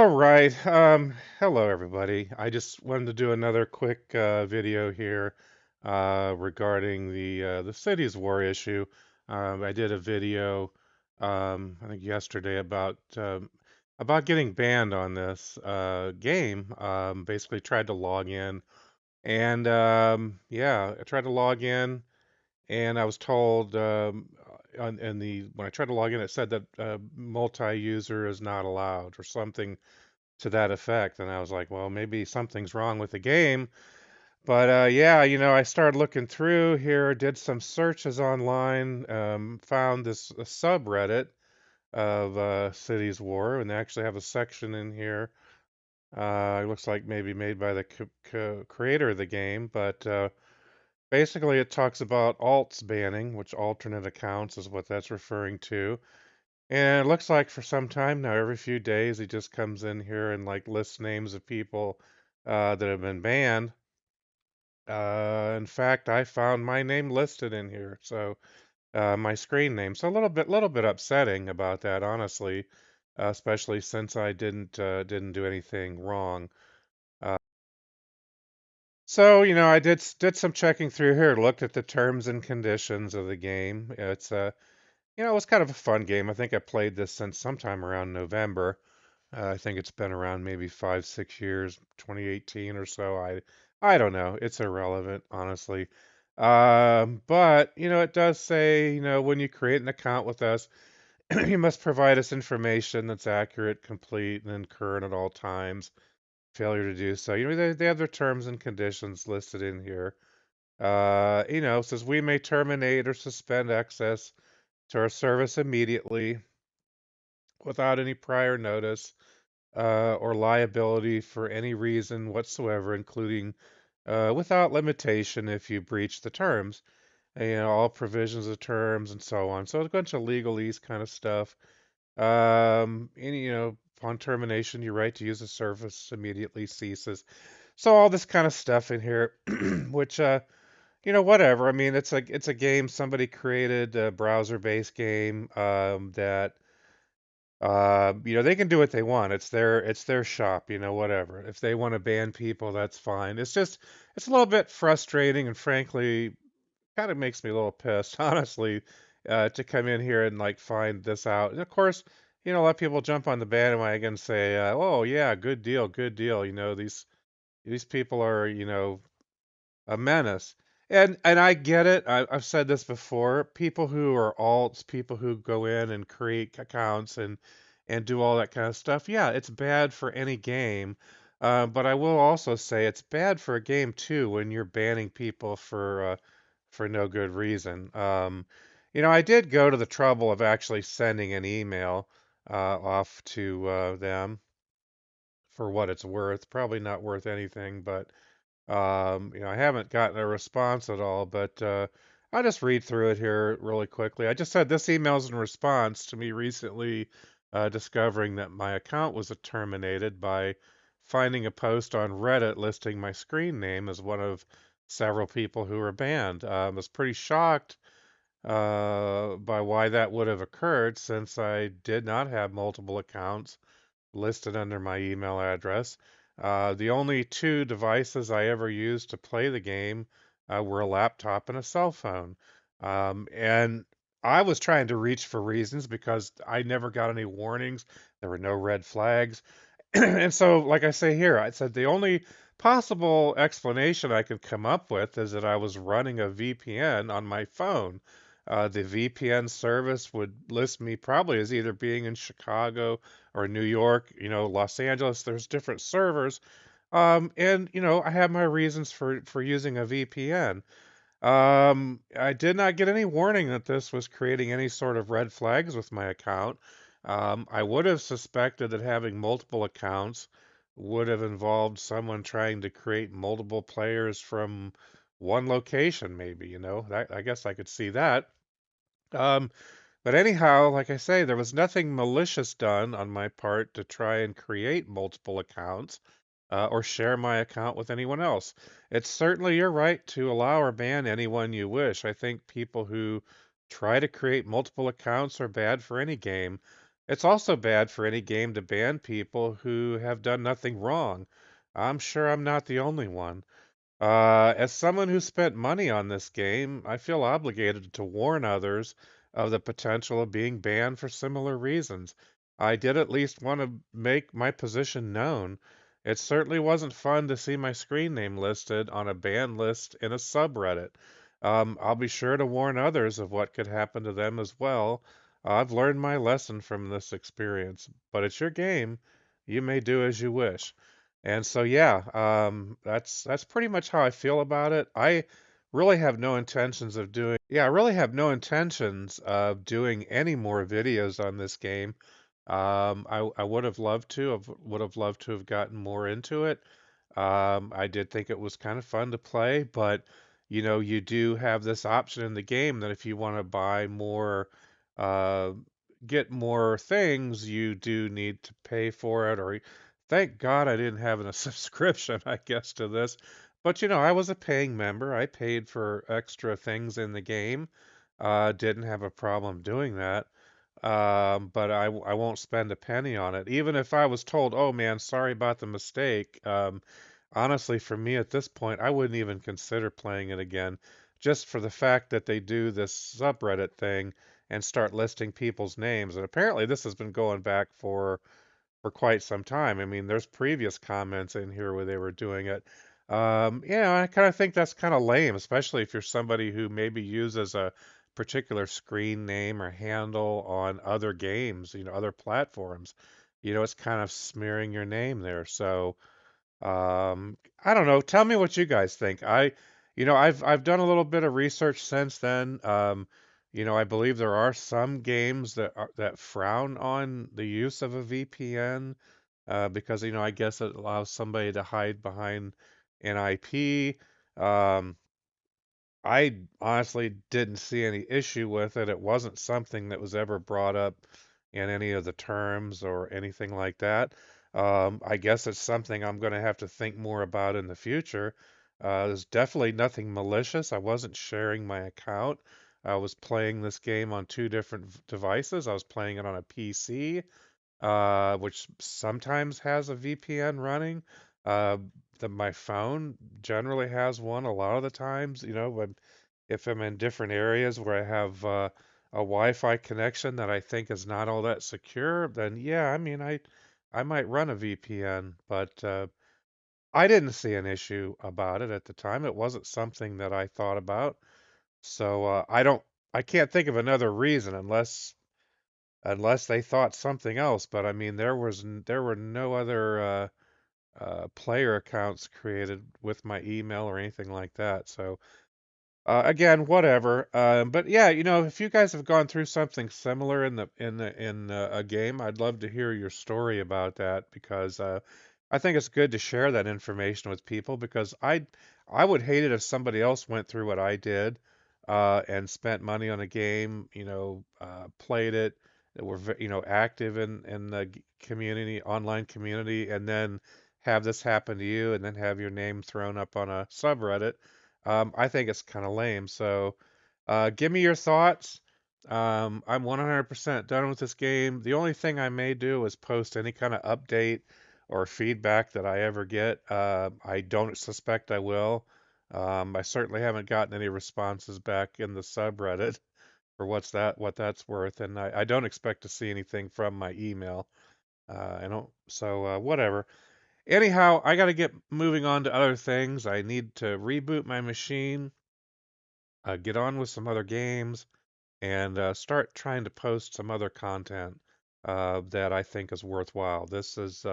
All right. Hello everybody. I just wanted to do another quick video here regarding the cities war issue. I did a video I think yesterday about getting banned on this game. Basically tried to log in and yeah, I tried to log in and I was told on the when I tried to log in it said that multi-user is not allowed or something to that effect. And I was like, well, maybe something's wrong with the game. But yeah, I started looking through here, did some searches online, found this a subreddit of Cities War, and they actually have a section in here. It looks like maybe made by the creator of the game, but basically it talks about alts banning, which alternate accounts is what that's referring to. And it looks like for some time now, every few days, he just comes in here and like lists names of people that have been banned. In fact, I found my name listed in here, so my screen name. So a little bit upsetting about that, honestly, especially since I didn't do anything wrong. Uh, so I did some checking through here, looked at the terms and conditions of the game. It's it was kind of a fun game. I think I played this since sometime around November. I think it's been around maybe 5, 6 years, 2018 or so. I don't know. It's irrelevant, honestly. But it does say, when you create an account with us, you must provide us information that's accurate, complete, and current at all times. Failure to do so, they have their terms and conditions listed in here. It says we may terminate or suspend access to our service immediately without any prior notice or liability for any reason whatsoever, including without limitation if you breach the terms. And, all provisions of terms and so on. So a bunch of legalese kind of stuff. Upon termination, your right to use the service immediately ceases. So all this kind of stuff in here, which whatever. I mean, it's a game somebody created, a browser-based game that they can do what they want. It's their shop, whatever. If they want to ban people, that's fine. It's a little bit frustrating and frankly kind of makes me a little pissed, honestly, to come in here and like find this out. And of course, a lot of people jump on the bandwagon and say, "Oh yeah, good deal, good deal." These people are, a menace. And I get it. I've said this before. People who are alts, people who go in and create accounts and do all that kind of stuff. Yeah, it's bad for any game. But I will also say it's bad for a game too when you're banning people for no good reason. I did go to the trouble of actually sending an email off to them for what it's worth. Probably not worth anything, but I haven't gotten a response at all, but I'll just read through it here really quickly. I just said this email's in response to me recently discovering that my account was terminated by finding a post on Reddit listing my screen name as one of several people who were banned. I was pretty shocked by why that would have occurred since I did not have multiple accounts listed under my email address. The only two devices I ever used to play the game were a laptop and a cell phone. And I was trying to reach for reasons because I never got any warnings. There were no red flags. And so, like I say here, I said the only possible explanation I could come up with is that I was running a VPN on my phone. The VPN service would list me probably as either being in Chicago or New York, Los Angeles. There's different servers. And I have my reasons for using a VPN. I did not get any warning that this was creating any sort of red flags with my account. I would have suspected that having multiple accounts would have involved someone trying to create multiple players from one location, maybe, I guess I could see that. Um, but anyhow, like I say, there was nothing malicious done on my part to try and create multiple accounts or share my account with anyone else. It's certainly your right to allow or ban anyone you wish. I think people who try to create multiple accounts are bad for any game. It's also bad for any game to ban people who have done nothing wrong. I'm sure I'm not the only one. As someone who spent money on this game, I feel obligated to warn others of the potential of being banned for similar reasons. I did at least want to make my position known. It certainly wasn't fun to see my screen name listed on a ban list in a subreddit. I'll be sure to warn others of what could happen to them as well. I've learned my lesson from this experience, but it's your game. You may do as you wish. And so, yeah, that's pretty much how I feel about it. I really have no intentions of doing, yeah, I really have no intentions of doing any more videos on this game. I would have loved to, would have loved to have gotten more into it. I did think it was kind of fun to play, but you do have this option in the game that if you want to buy more, uh, get more things, you do need to pay for it. Or thank God I didn't have a subscription, I guess, to this. But I was a paying member. I paid for extra things in the game. Didn't have a problem doing that. But I won't spend a penny on it. Even if I was told, "Oh man, sorry about the mistake." Honestly, for me at this point, I wouldn't even consider playing it again, just for the fact that they do this subreddit thing and start listing people's names. And apparently, this has been going back for quite some time. I mean, there's previous comments in here where they were doing it. I kind of think that's kind of lame, especially if you're somebody who maybe uses a particular screen name or handle on other games, other platforms. It's kind of smearing your name there. So, I don't know. Tell me what you guys think. I've done a little bit of research since then. I believe there are some games that frown on the use of a VPN, because I guess it allows somebody to hide behind an IP. Um, I honestly didn't see any issue with it. It wasn't something that was ever brought up in any of the terms or anything like that. I guess it's something I'm going to have to think more about in the future. There's definitely nothing malicious. I wasn't sharing my account. I was playing this game on two different devices. I was playing it on a PC, which sometimes has a VPN running. Uh, my phone generally has one a lot of the times, if I'm in different areas where I have a Wi-Fi connection that I think is not all that secure, then yeah, I mean, I might run a VPN, but I didn't see an issue about it at the time. It wasn't something that I thought about. So I can't think of another reason unless they thought something else. But I mean, there were no other player accounts created with my email or anything like that. So again, whatever. But yeah, if you guys have gone through something similar in a game, I'd love to hear your story about that because I think it's good to share that information with people because I would hate it if somebody else went through what I did and spent money on a game, played it, that were active in the community, online community, and then have this happen to you, and then have your name thrown up on a subreddit. I think it's kind of lame. So, give me your thoughts. I'm 100% done with this game. The only thing I may do is post any kind of update or feedback that I ever get. I don't suspect I will. I certainly haven't gotten any responses back in the subreddit for what that's worth, and I don't expect to see anything from my email. I don't, so whatever. Anyhow, I got to get moving on to other things. I need to reboot my machine, get on with some other games, and start trying to post some other content that I think is worthwhile. This is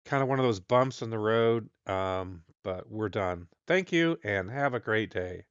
kind of one of those bumps in the road, but we're done. Thank you, and have a great day.